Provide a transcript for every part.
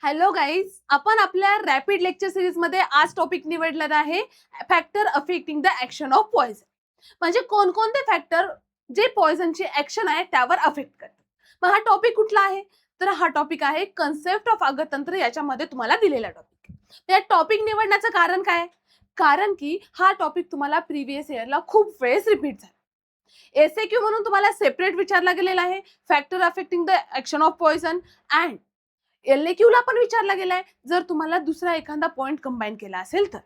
Hello guys, आपण आपल्या rapid lecture series मध्ये आज टॉपिक निवडलेला आहे factor affecting the action of poison. म्हणजे कोणकोणते फॅक्टर जे पॉइझनची ऍक्शन आहे त्यावर अफेक्ट करतात. मग हा टॉपिक कुठला आहे? तर हा टॉपिक आहे कन्सेप्ट ऑफ अगतंत्र. याच्यामध्ये तुम्हाला दिलेला टॉपिक. त्या टॉपिक निवडण्याचं कारण काय? कारण की हा टॉपिक तुम्हाला प्रिव्हियस इयरला खूप वेळेस रिपीट झाला. एसएक्यू म्हणून तुम्हाला सेपरेट विचारला गेलेला आहे factor affecting the action of poison and LAQ ला पण विचारला गेलाय जर तुम्हाला दुसरा एखादा पॉइंट कंबाईन केला असेल तर.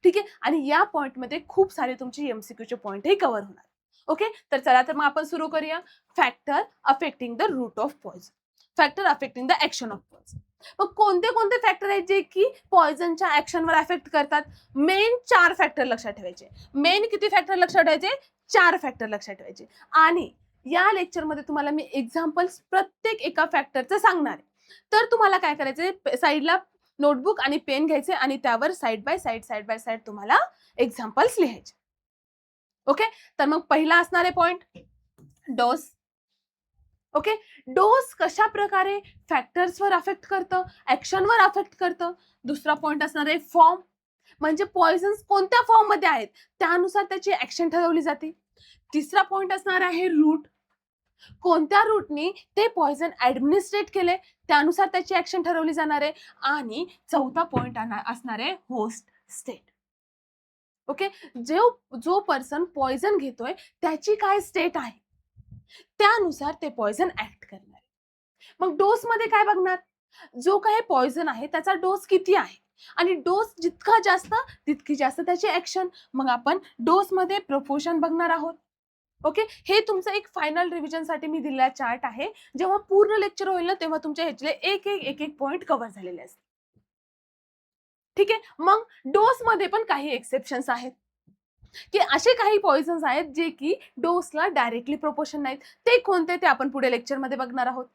ठीक आहे, आणि या पॉइंट मध्ये खूप सारे तुमचे MCQ चे पॉइंट हे कव्हर होणार. ओके, तर चला तर मग आपण सुरू करूया. Factor affecting the route of poison, factor affecting the action of poison. मग कोणते कोणते फॅक्टर आहेत जे की पॉइझनच्या ऍक्शनवर अफेक्ट करतात? मेन 4 फॅक्टर लक्षात ठेवायचे. मेन किती फॅक्टर लक्षात ठेवायचे? 4 फॅक्टर लक्षात ठेवायचे. आणि या लेक्चर मध्ये तुम्हाला मी एक्झाम्पल्स प्रत्येक एका फॅक्टरचं सांगणार आहे. तर तुम्हाला काय करायचंय, साईडला नोटबुक आणि पेन घ्यायचे आणि त्यावर साइड बाय साइड तुम्हाला एक्झाम्पल्स लिहायचे. ओके, तर मग पहिला असणारे पॉइंट डोस. ओके, डोस कशा प्रकारे फॅक्टर्सवर अफेक्ट करतं, ऍक्शनवर अफेक्ट करतं. दुसरा पॉइंट असणार आहे फॉर्म, म्हणजे पॉइझन्स कोणत्या फॉर्म मध्ये आहेत त्यानुसार त्याची ऍक्शन ठरवली जाते. तिसरा पॉइंट असणार आहे रूट, कोणत्या रूटनी ते पॉइझन ऍडमिनिस्ट्रेट केले त्यानुसार त्याची ऍक्शन ठरवली जाणार आहे. आणि चौथा पॉइंट असणार आहे होस्ट स्टेट. ओके, जो पर्सन पॉइझन घेतोय त्याची काय स्टेट आहे त्यानुसार ते पॉइझन ऍक्ट करणार. मग डोस मध्ये काय बघणार? जो काही पॉइझन आहे त्याचा डोस किती आहे, आणि डोस जितका जास्त तितकी जास्त त्याची ऍक्शन. मग आपण डोस मध्ये प्रोपोर्शन बघणार आहोत. ओके, हे तुमचं एक फायनल रिव्हिजन साठी मी दिलेला चार्ट आहे. जेव्हा पूर्ण लेक्चर होईल ना तेव्हा तुमच्या ह्याचे एक एक पॉइंट कव्हर झालेले असतील. ठीक आहे, मग डोस मध्ये पण काही एक्सेप्शन्स आहेत की असे काही पॉइझन्स आहेत जे की डोसला डायरेक्टली प्रोपोर्शन नाहीत. ते कोणते ते आपण पुढे लेक्चर मध्ये बघणार आहोत.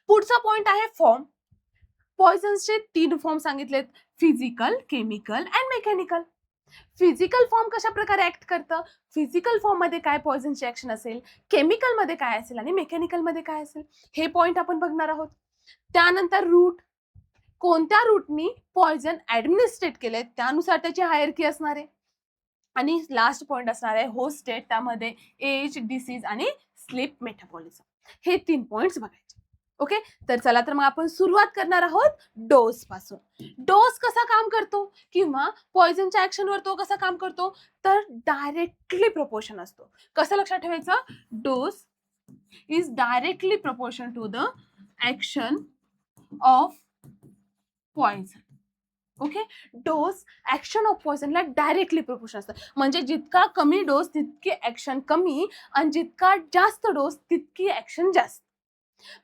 पुढचा पॉइंट आहे फॉर्म. पॉइझन्सचे 3 फॉर्म सांगितलेत: physical, chemical and mechanical. Physical form कशा प्रकारे ऍक्ट करतं, फिजिकल फॉर्म मध्ये काय पॉइझनची ऍक्शन असेल, केमिकल मध्ये काय असेल आणि मेकॅनिकल मध्ये काय असेल, हे पॉइंट आपण बघणार आहोत. त्यानंतर रूट, कोणत्या रूटनी पॉइझन ऍडमिनिस्ट्रेट केले त्यानुसार त्याची हायरकी असणार आहे. आणि लास्ट पॉइंट असणार आहे होस्ट स्टेट, त्यामध्ये एज, डिसीज आणि स्लीप मेटाबॉलिझम. हे 3 पॉइंट्स बघायचे. ओके, तर चला तर मग आपण सुरुवात करणार आहोत डोस पासून. डोस कसा काम करतो किंवा पॉइझनच्या ऍक्शनवर तो कसा काम करतो, तर डायरेक्टली प्रोपोर्शन असतो. कसं लक्षात ठेवायचं? Dose is directly proportion to the action of poison. Okay, dose action of पॉइझनला डायरेक्टली प्रोपोर्शन असतं. म्हणजे जितका कमी डोस तितकी ऍक्शन कमी, आणि जितका जास्त डोस तितकी ऍक्शन जास्त.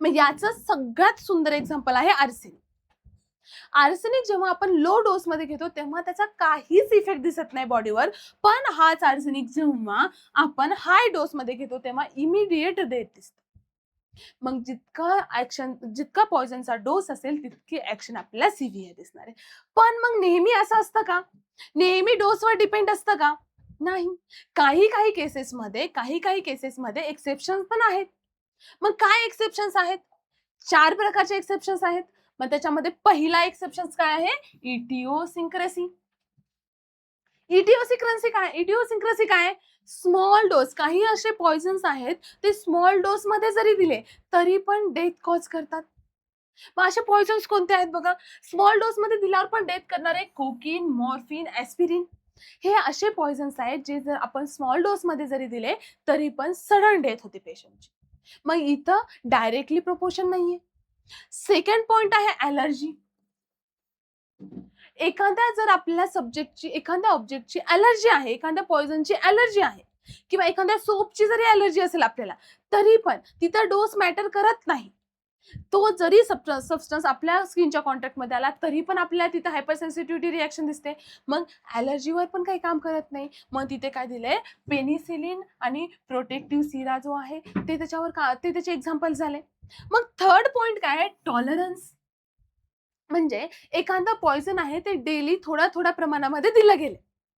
मग याचं सगळ्यात सुंदर एक्झाम्पल आहे आर्सेनिक. आर्सेनिक जेव्हा आपण लो डोस मध्ये घेतो तेव्हा त्याचा काहीच इफेक्ट दिसत नाही बॉडीवर. पण हाच आर्सेनिक जेव्हा आपण हाय डोस मध्ये घेतो तेव्हा इमिडिएट डेथ दिसते. मग जितका पॉइझनचा डोस असेल तितकी ऍक्शन आपल्याला सिव्हिअर दिसणार आहे. पण मग नेहमी असं असतं का? नेहमी डोसवर डिपेंड असतं का? नाही. काही काही केसेसमध्ये एक्सेप्शन पण आहेत. मग काय एक्सेप्शन्स आहेत? 4 प्रकारचे एक्सेप्शन्स आहेत. मग त्याच्यामध्ये पहिला एक्सेप्शन काय आहे? इडिओसिंक्रेसी. इडिओसिंक्रेसी काय? Small dose. काही असे पॉइझन्स आहेत ते स्मॉल डोस मध्ये जरी दिले तरी पण डेथ कॉज करतात. मग असे पॉइझन्स कोणते आहेत बघा? स्मॉल डोस मध्ये दिल्यावर पण डेथ करणारे कोकीन, मॉर्फिन, ऍस्पिरिन. हे असे पॉइझन्स आहेत जे जर आपण स्मॉल डोस मध्ये जरी दिले तरी पण सडन डेथ होते पेशंटची. मग इथं डायरेक्टली प्रोपोर्शन नाहीये. सेकंड पॉइंट आहे ऍलर्जी. जर आपल्या एखाद्या ऑब्जेक्टची ऍलर्जी आहे, एखाद्या पॉइझनची ऍलर्जी आहे, किंवा एखाद्या सोपची जरी ऍलर्जी असेल आपल्याला, तरी पण तिथं डोस मॅटर करत नाही. तो जरी सबस्टन्स आपल्या स्किनच्या कॉन्टॅक्ट मध्ये आला तरी पण आपल्याला तिथे हायपर सेन्सिटिव्हिटी रिॲक्शन दिसते. मग ऍलर्जीवर पण काही काम करत नाही. मग तिथे काय दिलंय? पेनिसिलिन आणि प्रोटेक्टिव्ह सिरा जो आहे ते त्याचे एक्झाम्पल झाले. मग थर्ड पॉइंट काय आहे? टॉलरन्स. म्हणजे एखादा पॉइझन आहे ते डेली थोड्या प्रमाणामध्ये दिलं गेले.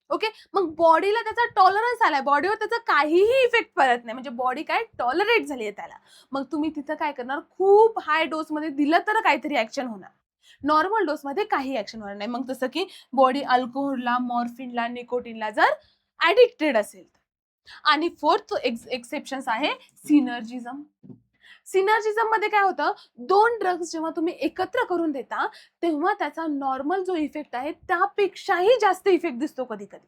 ओके, मग बॉडीला त्याचा टॉलरन्स आलाय, बॉडीवर त्याचा काहीही इफेक्ट पडत नाही, म्हणजे बॉडी काय टॉलरेट झाली आहे त्याला. मग तुम्ही तिथं काय करणार? खूप हाय डोस मध्ये दिलं तर काहीतरी ऍक्शन होणार. नॉर्मल डोसमध्ये काही ऍक्शन होणार नाही. मग जसं की बॉडी अल्कोहोलला, मॉर्फिनला, निकोटीनला जर ऍडिक्टेड असेल. आणि फोर्थ एक्सेप्शन आहे सिनर्जिझम. सिनर्जिझम मध्ये काय होतं, दोन ड्रग्स जेव्हा तुम्ही एकत्र करून देता तेव्हा त्याचा नॉर्मल जो इफेक्ट आहे त्यापेक्षाही जास्त इफेक्ट दिसतो कधी कधी.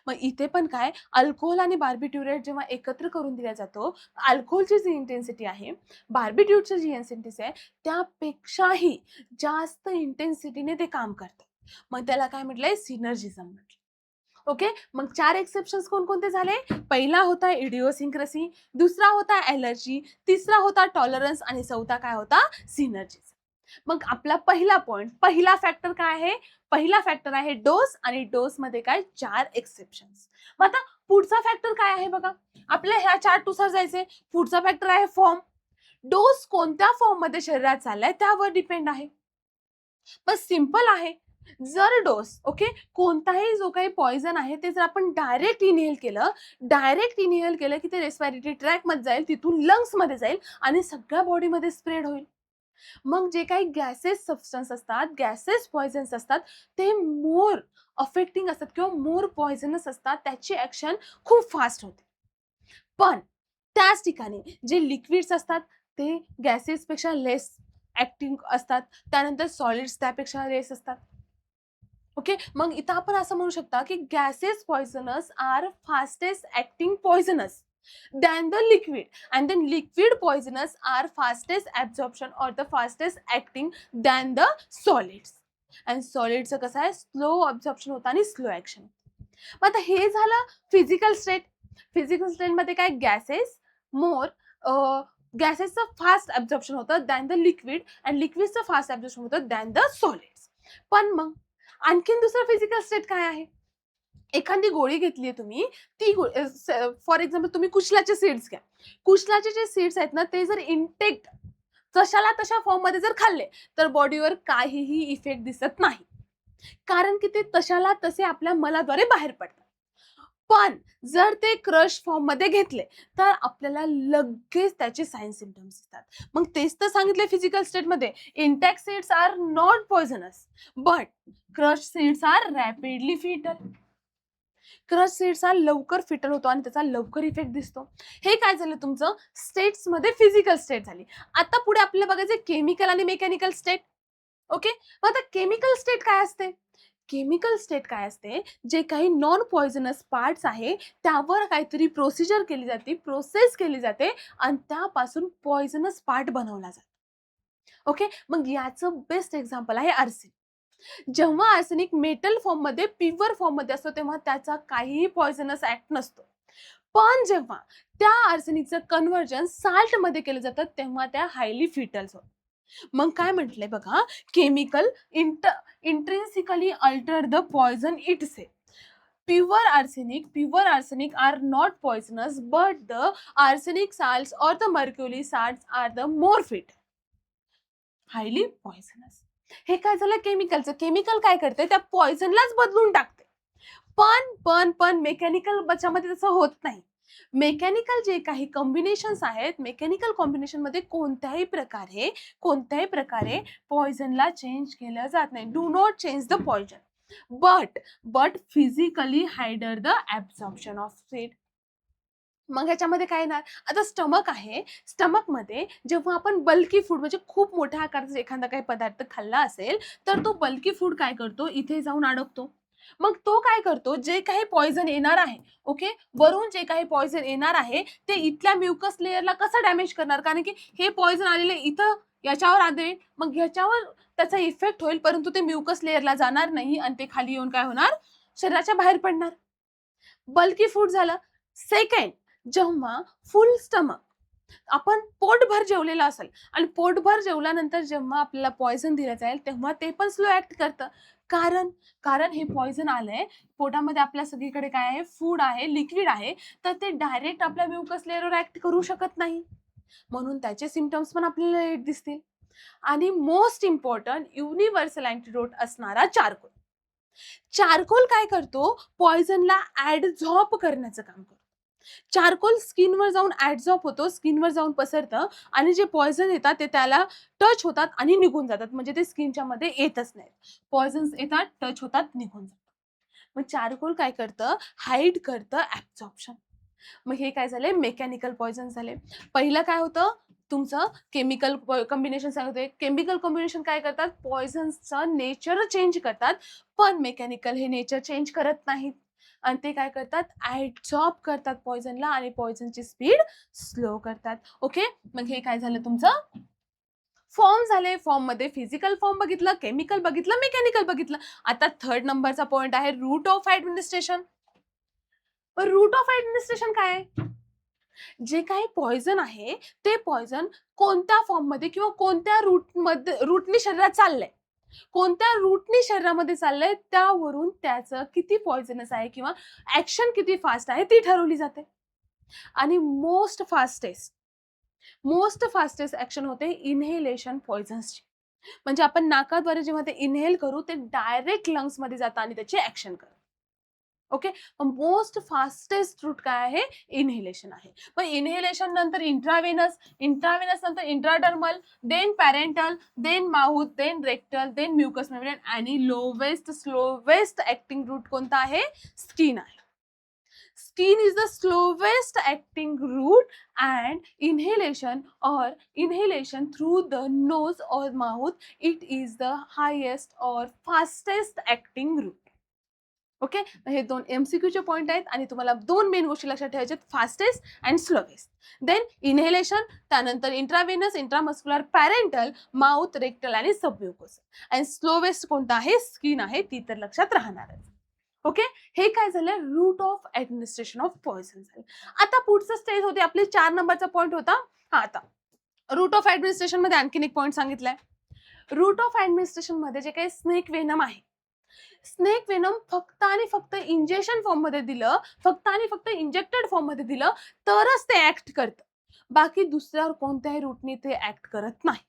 मग इथे पण काय, अल्कोहोल आणि बार्बिट्युरेट जेव्हा एकत्र करून दिला जातो, अल्कोहोलची जी इंटेन्सिटी आहे, बार्बिट्यूटची जी इंटेन्सिटी आहे त्यापेक्षाही जास्त इंटेन्सिटीने ते काम करतात. मग त्याला काय म्हटलंय, सिनर्जिझम म्हटलं. ओके, मग 4 एक्सेप्शन्स कोणकोणते झाले? पहिला होता इडिओसिंक्रेसी, दुसरा होता ॲलर्जी, तिसरा होता टॉलरन्स आणि चौथा काय होता, सिनर्जिझम. मग आपला पहिला पॉइंट, पहिला फॅक्टर काय आहे? पहिला फॅक्टर आहे डोस, आणि डोस मध्ये काय, 4 एक्सेप्शन्स. मग आता पुढचा फॅक्टर काय आहे बघा, आपल्या ह्या चार्टनुसार जायचे. पुढचा फॅक्टर आहे फॉर्म. डोस कोणत्या फॉर्म मध्ये शरीरात चाललाय त्यावर डिपेंड आहे. बस सिंपल आहे. जर डोस, ओके, कोणताही जो काही पॉइझन आहे ते जर आपण डायरेक्ट इनहेल केलं की ते रेस्पिरेटरी ट्रॅक मध्ये जाईल, तिथून लंग्स मध्ये जाईल आणि सगळ्या बॉडीमध्ये स्प्रेड होईल. मग जे काही गॅसेस सबस्टन्स असतात, गॅसेस पॉइझन्स असतात, ते मोर अफेक्टिंग असतात किंवा मोर पॉइझनस असतात, त्याची ऍक्शन खूप फास्ट होते. पण त्याच ठिकाणी जे लिक्विड्स असतात ते गॅसेस पेक्षा लेस ऍक्टिंग असतात, त्यानंतर सॉलिड्स त्यापेक्षा लेस असतात. ओके, मग इथं आपण असं म्हणू शकता की gases poisons are fastest acting poisons than the liquid, and then liquid poisonous are fastest absorption or the fastest acting than the solids. and solids कसं आहे, स्लो अब्झॉर्प्शन होतं आणि स्लो ऍक्शन. मग आता हे झालं फिजिकल स्टेट. फिजिकल स्टेट मध्ये काय, गॅसेस मोर, गॅसेसचं फास्ट ऍब्झॉर्प्शन होतं दॅन द लिक्विड, अँड लिक्विडचं फास्ट ऍब्झॉर्प्शन होतं दॅन द सॉलिड्स. पण मग आणखीन दुसरं फिजिकल स्टेट काय आहे? एखादी गोळी घेतली तुम्ही, ती फॉर एक्झाम्पल तुम्ही कुशलाचे सीड्स घ्या. कुशलाचे जे सीड्स आहेत ना, ते जर इंटेक्ट तशाला तशा फॉर्म मध्ये जर खाल्ले तर बॉडीवर काहीही इफेक्ट दिसत नाही, कारण की ते तशाला तसे आपल्या मलाद्वारे बाहेर पडतात. पण जर ते क्रश फॉर्म मध्ये घेतले तर आपल्याला लगेच त्याचे साइन सिम्पटम्स दिसतात. मग तेच तर सांगितले फिजिकल स्टेट मध्ये, intact seeds are not poisonous but crush seeds are rapidly fatal. Crush seeds हा लवकर फिटल होतो आणि त्याचा लवकर इफेक्ट दिसतो. हे काय झालं, तुमचं स्टेट्स मध्ये फिजिकल स्टेट झाली. आता पुढे आपल्याला बघायचं केमिकल आणि मेकॅनिकल स्टेट. ओके, मग आता केमिकल स्टेट काय असते? केमिकल स्टेट काय असते, जे काही नॉन पॉइझनस पार्ट्स आहे त्यावर काहीतरी प्रोसिजर केली जाते, प्रोसेस केली जाते आणि त्यापासून पॉइझनस पार्ट बनवला जातो. ओके, मग याचं बेस्ट एक्झाम्पल आहे आर्सेनिक. जेव्हा आर्सेनिक मेटल फॉर्म मध्ये, प्युअर फॉर्म मध्ये असतो तेव्हा त्याचा काहीही पॉइझनस ऍक्ट नसतो. पण जेव्हा त्या आर्सेनिकचं कन्व्हर्जन साल्ट मध्ये केलं जातं तेव्हा त्या हायली फिटल्स होतात. मग काय म्हटलंय बघा, chemical intrinsically alter the poison it say. pure arsenic are not poisonous, but the arsenic salts or the mercury salts are the more fit, highly poisonous. हे काय झालं, केमिकलचं. केमिकल काय करते, त्या पॉइझनलाच बदलून टाकते. पण मेकॅनिकल बचामध्ये तसं होत नाही. मेकॅनिकल जे काही कॉम्बिनेशन्स आहेत, मेकॅनिकल कॉम्बिनेशन मध्ये कोणत्याही प्रकारे पॉइझनला चेंज केलं जात नाही. Do not change the poison, but physically Hyder the absorption of seed. मग ह्याच्यामध्ये काय येणार, आता स्टमक आहे, स्टमक मध्ये जेव्हा आपण बल्की फूड म्हणजे खूप मोठ्या आकाराचा एखादा काही पदार्थ खाल्ला असेल तर तो बल्की फूड काय करतो, इथे जाऊन अडकतो. मग तो काय करतो, जे काही पॉइझन येणार आहे, ओके, वरून जे काही पॉइझन येणार आहे ते इथल्या म्युकस लेअरला कसं डॅमेज करणार, कारण की हे पॉइझन आलेले इथं याच्यावर आले, मग ह्याच्यावर त्याचा इफेक्ट होईल, परंतु ते म्युकस लेअरला जाणार नाही आणि ते खाली येऊन काय होणार, शरीराच्या बाहेर पडणार. बल्की फूड झालं. सेकंड, जेव्हा फुल स्टमक आपण पोटभर जेवलेलं असेल आणि पोटभर जेवल्यानंतर जेव्हा आपल्याला पॉइझन दिलं जाईल तेव्हा ते पण स्लो ऍक्ट करतं. कारण हे पॉइझन आलंय पोटामध्ये, आपल्या सगळीकडे काय आहे, फूड आहे, लिक्विड आहे, तर ते डायरेक्ट आपल्या म्युकस लेअरवर ऍक्ट करू शकत नाही, म्हणून त्याचे सिम्पटम्स पण आपल्याला लेट दिसतील. आणि मोस्ट इम्पॉर्टंट युनिव्हर्सल अँटीडोट असणारा चारकोल. चारकोल काय करतो, पॉइझनला ऍडझॉर्ब करण्याचं काम करतो. चारकोल स्किनवर जाऊन ऍब्झॉर्ब होतो, स्किनवर जाऊन पसरतं आणि जे पॉयझन येतात ते त्याला टच होतात आणि निघून जातात. म्हणजे ते स्किनच्या मध्ये येतच नाहीत. पॉयझन्स येतात, टच होतात, निघून जातात. मग चारकोल काय करतं, हाईड करतं ऍब्झॉर्प्शन. मग हे काय झाले, मेकॅनिकल पॉयझन झाले. पहिलं काय होतं, तुमचं केमिकल कॉम्बिनेशन सांगते. केमिकल कॉम्बिनेशन काय करतात, पॉयझन्सचं नेचर चेंज करतात, पण मेकॅनिकल हे नेचर चेंज करत नाहीत आणि ते काय करतात, ऍब्झॉर्ब करतात पॉयझनला आणि पॉयझनची स्पीड स्लो करतात. ओके, मग हे काय झालं तुमचं, फॉर्म झाले. फॉर्म मध्ये फिजिकल फॉर्म बघितलं, केमिकल बघितलं, मेकॅनिकल बघितलं. आता थर्ड नंबरचा पॉइंट आहे route of administration. Route of administration काय आहे, जे काही पॉयझन आहे ते पॉयझन कोणत्या फॉर्म मध्ये किंवा कोणत्या रूटनी शरीरात चाललंय, कोणत्या रूटनी शरीरामध्ये चाललंय, त्यावरून त्याचं किती पॉयझनस आहे किंवा ऍक्शन किती फास्ट आहे ती ठरवली जाते. आणि मोस्ट फास्टेस्ट ऍक्शन होते इन्हेलेशन पॉयझन्सची. म्हणजे आपण नाकाद्वारे जेव्हा ते इन्हेल करू ते डायरेक्ट लंग्स मध्ये जातं आणि त्याची ऍक्शन करतं. ओके, मोस्ट फास्टेस्ट रूट काय आहे, इन्हेलेशन आहे. पण इन्हेलेशन नंतर इंट्राव्हेनस, इंट्राव्हेनस नंतर intradermal, then parenteral, then mouth, then rectal, then mucous membrane आणि स्लोवेस्ट ऍक्टिंग रूट कोणता आहे, स्किन आहे. Skin is the slowest acting route, and inhalation through the nose or mouth, it is the highest or fastest acting route. Okay, हे दोन एमसीक्यूचे point आहेत आणि तुम्हाला दोन मेन गोष्टी लक्षात ठेवायच्या, fastest and slowest. Then inhalation, त्यानंतर intravenous, intramuscular, parenteral, mouth, rectal आणि सबम्युकोस. आणि स्लोवेस्ट कोणता आहे, स्किन आहे, ती तर लक्षात राहणारच. ओके, हे काय झालं, route of administration of poison झालं. आता पुढचं स्टेज होते आपली 4 नंबरचा पॉइंट होता. हा, आता रूट ऑफ ऍडमिनिस्ट्रेशन मध्ये आणखीन एक पॉइंट सांगितलाय. रूट ऑफ ऍडमिनिस्ट्रेशन मध्ये जे काही स्नेक वेनम आहे, स्नेक वेनम फक्त आणि फक्त इंजेक्शन फॉर्म मध्ये दिलं, फक्त आणि फक्त इंजेक्टेड फॉर्म मध्ये दिलं तरच ते ऍक्ट करतं. बाकी दुसऱ्यावर कोणत्याही रूटने ते ऍक्ट करत नाही.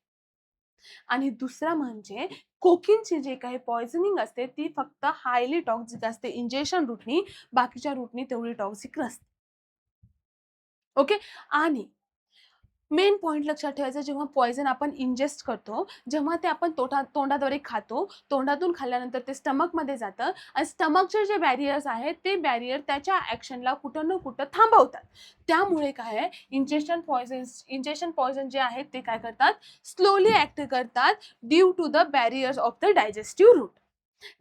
आणि दुसरा म्हणजे कोकिनची जे काही पॉयझनिंग असते ती फक्त हायली टॉक्सिक असते इंजेक्शन रूटनी, बाकीच्या रूटनी तेवढी टॉक्सिक नसते. ओके, आणि मेन पॉइंट लक्षात ठेवायचा, जेव्हा पॉयझन आपण इंजेस्ट करतो, जेव्हा ते आपण तोंडाद्वारे खातो, तोंडातून खाल्ल्यानंतर ते स्टमक मध्ये जातं आणि स्टमकचे जे बॅरियर्स आहेत ते बॅरियर त्याच्या ऍक्शनला कुठं ना कुठं थांबवतात. त्यामुळे काय आहे, इंजेक्शन पॉयझन जे आहेत ते काय करतात, स्लोली ऍक्ट करतात due to the barriers of the digestive route.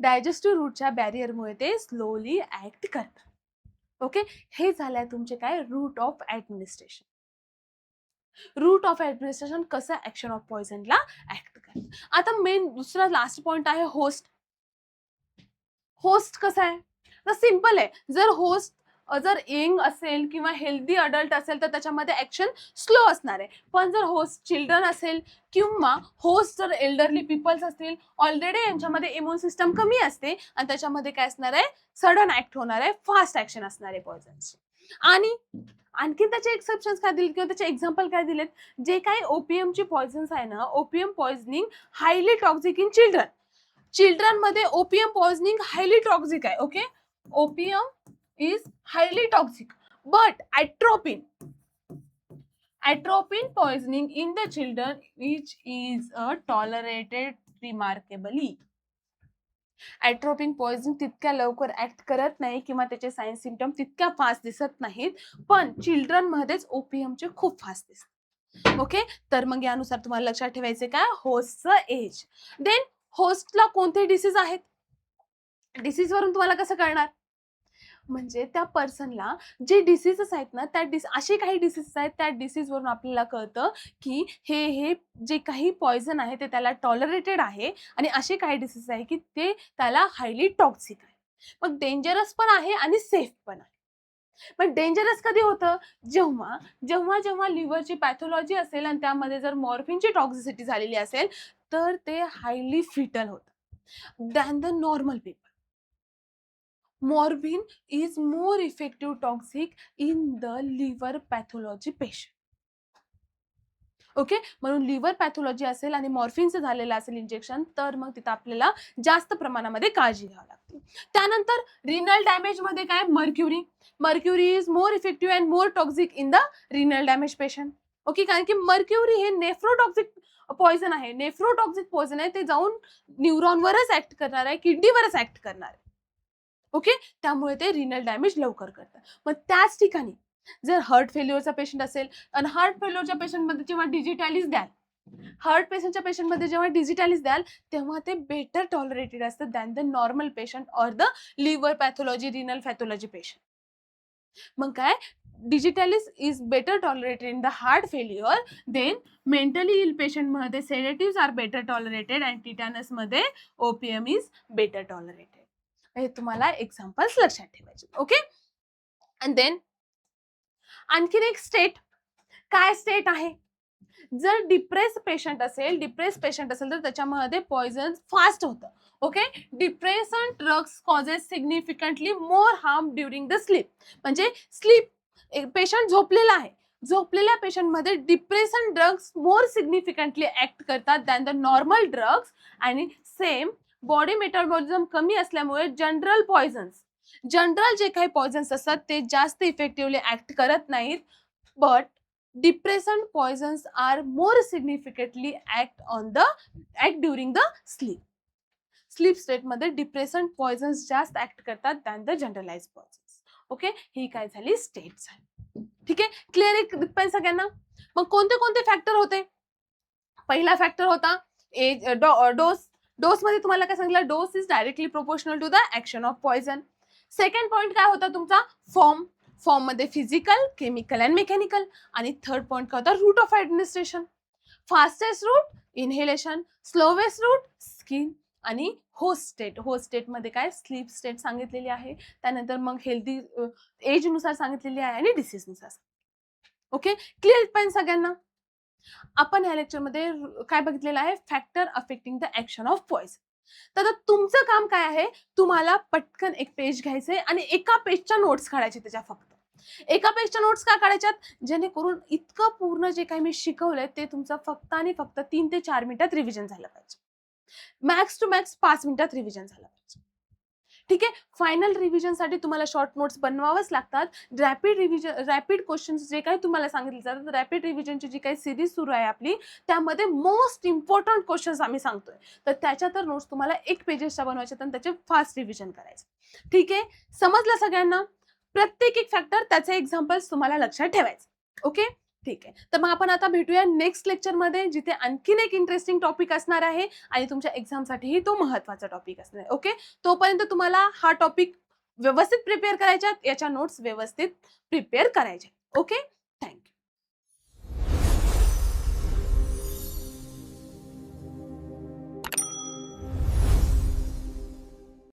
Digestive रूटच्या बॅरियरमुळे ते स्लोली ऍक्ट करतात. ओके, हे झालंय तुमचे काय, route of administration. Route of administration कसं ऍक्शन ऑफ पॉयझनला ऍक्ट करतं. आता मेन दुसरा लास्ट पॉइंट आहे होस्ट. होस्ट कसा आहे, तर सिंपल आहे. जर यंग असेल किंवा हेल्दी अडल्ट असेल तर त्याच्यामध्ये ऍक्शन स्लो असणार आहे. पण जर होस्ट चिल्ड्रन असेल किंवा होस्ट जर एल्डरली पीपल्स असतील, ऑलरेडी यांच्यामध्ये इम्युन सिस्टम कमी असते आणि त्याच्यामध्ये काय असणार आहे, सडन ऍक्ट होणार आहे, फास्ट ऍक्शन असणार आहे पॉयझनची. आणि आणखी त्याचे एक्सेप्शन्स काय दिले किंवा त्याचे एक्झाम्पल काय दिलेत, जे काही ओपीएमची पॉयझन्स आहे ना, OPM poisoning highly toxic in children मध्ये ओपीएम पॉयझनिंग हायली टॉक्सिक आहे. Okay, OPM is highly toxic, but atropine poisoning in the children which is tolerated remarkably. Atropine poison तितक्या लवकर ऍक्ट करत नाही किंवा त्याचे सायन्स सिम्पटम तितक्या फास्ट दिसत नाहीत, पण चिल्ड्रन मध्येच ओपीएमचे खूप फास्ट दिसतात. ओके, तर मग यानुसार तुम्हाला लक्षात ठेवायचे काय, होस्टचं एज. देन होस्टला कोणते डिसीज आहेत, डिसीज वरून तुम्हाला कसं कळणार, म्हणजे त्या पर्सनला जे डिसीजेस आहेत ना, असे काही डिसीजेस आहेत, त्या डिसीज वरून आपल्याला कळतं की हे जे काही पॉयझन आहे ते त्याला टॉलरेटेड आहे आणि असे काही डिसीज आहे की ते त्याला हायली टॉक्सिक आहे. मग डेंजरस पण आहे आणि सेफ पण आहे. पण डेंजरस कधी होतं, जेव्हा जेव्हा जेव्हा लिव्हरची पॅथॉलॉजी असेल आणि त्यामध्ये जर मॉर्फिनची टॉक्सिसिटी झालेली असेल तर ते हायली फिटल होतं than the normal people. Morphine is more effective toxic in the liver pathology patient. Okay, म्हणून लिव्हर पॅथॉलॉजी असेल आणि मॉर्फिनचं झालेलं असेल इंजेक्शन, तर मग तिथं आपल्याला जास्त प्रमाणामध्ये काळजी घ्यावी लागते. त्यानंतर रिनल डॅमेजमध्ये काय, mercury is more effective and more toxic in the renal damage patient. Okay, कारण की मर्क्युरी हे नेफ्रोटॉक्सिक पॉइझन आहे. नेफ्रोटॉक्सिक पॉइझन आहे, ते जाऊन न्यूरॉनवरच ऍक्ट करणार आहे, किडनीवरच ऍक्ट करणार आहे. ओके, त्यामुळे ते रिनल डॅमेज लवकर करतात. मग त्याच ठिकाणी जर हार्ट फेल्युअरचा पेशंट असेल आणि हार्ट फेल्युअरच्या पेशंटमध्ये जेव्हा डिजिटॅलिस द्याल, हार्ट पेशंटच्या पेशंटमध्ये जेव्हा डिजिटॅलिस द्याल, तेव्हा ते बेटर टॉलरेटेड असतं than the normal patient or the liver pathology, renal pathology patient. मग काय, digitalis is better tolerated in the heart failure, then mentally ill पेशंटमध्ये sedative are better tolerated and टिटॅनसमध्ये ओपीएम इज बेटर टॉलरेटेड. हे तुम्हाला examples लक्षात ठेवायचे. Okay, and then आणखीन एक स्टेट, काय स्टेट आहे, जर डिप्रेस पेशंट असेल तर त्याच्यामध्ये पॉइझन फास्ट होतं. Okay, depression drugs causes significantly more harm during the sleep. म्हणजे स्लीप, पेशंट झोपलेला आहे, झोपलेल्या पेशंटमध्ये डिप्रेशन ड्रग्स मोर सिग्निफिकंटली ऍक्ट करतात दॅन द नॉर्मल ड्रग्स. आणि सेम बॉडी मेटाबॉलिझम कमी असल्यामुळे जनरल जे काही पॉइझन्स असतात ते जास्त इफेक्टिव्हली ऍक्ट करत नाहीत. But depression poisons are more significantly act during the sleep स्टेटमध्ये डिप्रेशन पॉइझन्स जास्त ऍक्ट करतात than the generalize poisons. Okay, ही काय झाली, स्टेट झाली. ठीक आहे, क्लिअर आहे सगळ्यांना. मग कोणते कोणते फॅक्टर होते, पहिला फॅक्टर होता एज, डोस मध्ये तुम्हाला काय सांगितलं, dose is directly proportional to the action of poison. Second point काय होता तुमचा, फॉर्म मध्ये फिजिकल, केमिकल अँड मेकॅनिकल. आणि थर्ड पॉइंट काय होता, route of administration, fastest route inhalation, slowest route skin. आणि होस्ट स्टेट मध्ये काय, स्लीप स्टेट सांगितलेली आहे. त्यानंतर मग हेल्दी एज नुसार सांगितलेली आहे आणि डिसीज नुसार. ओके, क्लिअर पण सगळ्यांना. आपण ह्या लेक्चरमध्ये काय बघितलेलं आहे, factor affecting the action of poison. तर तुमचं काम काय आहे, तुम्हाला पटकन एक पेज घ्यायचंय आणि एका पेजच्या नोट्स काढायचे. त्याच्या फक्त एका पेजच्या नोट्स का काढायच्यात, जेणेकरून इतकं पूर्ण जे काही मी शिकवलंय ते तुमचं फक्त आणि फक्त 3 ते 4 मिनिटात रिव्हिजन झालं पाहिजे. मॅक्स टू मॅक्स 5 मिनिटात रिव्हिजन झालं पाहिजे. ठीक आहे, फायनल रिव्हिजनसाठी तुम्हाला शॉर्ट नोट्स बनवावंच लागतात. रॅपिड क्वेश्चन्स जे काही तुम्हाला सांगितले जातात, रॅपिड रिव्हिजनची जी काही सिरीज सुरू आहे आपली, त्यामध्ये मोस्ट इम्पॉर्टंट क्वेश्चन्स आम्ही सांगतोय. तर त्याच्या तर नोट्स तुम्हाला 1 पेजेसच्या बनवायच्या आणि त्याचे फास्ट रिव्हिजन करायचं. ठीक आहे, समजलं सगळ्यांना. प्रत्येक एक फॅक्टर त्याचे एक्झाम्पल्स तुम्हाला लक्षात ठेवायचे. ओके, ठीक आहे. तर मग आपण आता भेटूया नेक्स्ट लेक्चरमध्ये, जिथे आणखीन एक इंटरेस्टिंग टॉपिक असणार आहे आणि तुमच्या एक्झामसाठीही तो महत्त्वाचा टॉपिक असणार आहे. ओके, तोपर्यंत तुम्हाला हा टॉपिक व्यवस्थित प्रिपेअर करायचा, याच्या नोट्स व्यवस्थित प्रिपेअर करायचे. ओके.